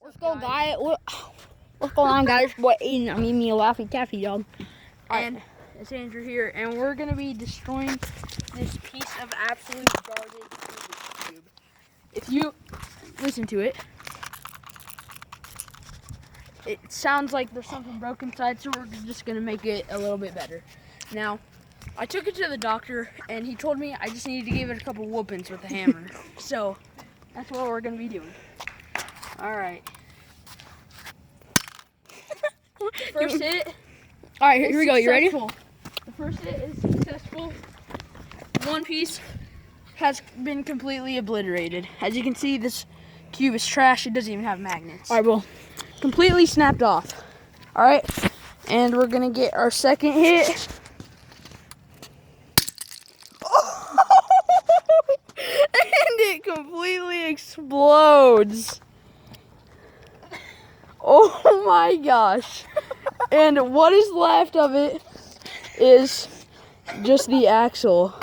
What's going on, guys? What's going on, guys? Boy, Aiden, I'm eating me a Laffy Taffy dog. And it's Andrew here, and we're gonna be destroying this piece of absolute garbage Rubik's cube. If you listen to it, it sounds like there's something broken inside, so we're just gonna make it a little bit better. Now, I took it to the doctor, and he told me I just needed to give it a couple whoopings with a hammer. So that's what we're gonna be doing. All right. First hit. All right, here we go. You ready? The first hit is successful. One piece has been completely obliterated. As you can see, this cube is trash. It doesn't even have magnets. All right, well, Completely snapped off. All right, and we're gonna get our second hit. And it completely explodes. Oh my gosh. And what is left of it is just the axle.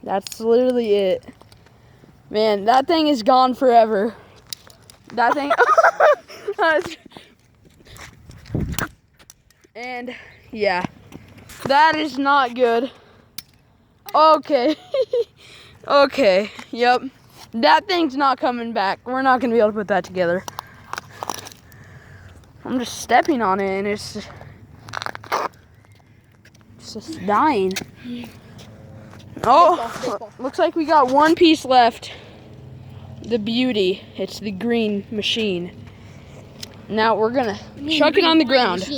That's literally it. Man, that thing is gone forever. That thing. And yeah, that is not good. Okay. Okay, yep. That thing's not coming back. We're not gonna be able to put that together. I'm just stepping on it and it's just dying. Oh, looks like we got one piece left. The beauty. It's the green machine. Now we're gonna chuck it on the ground.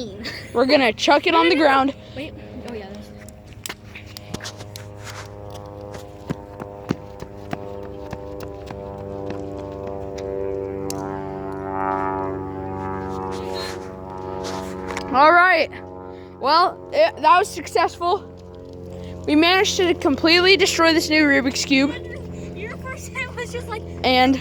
We're gonna chuck it on the ground. Wait. Oh, yeah. All right. Well, that was successful. We managed to completely destroy this new Rubik's Cube. Your first hit was just like... And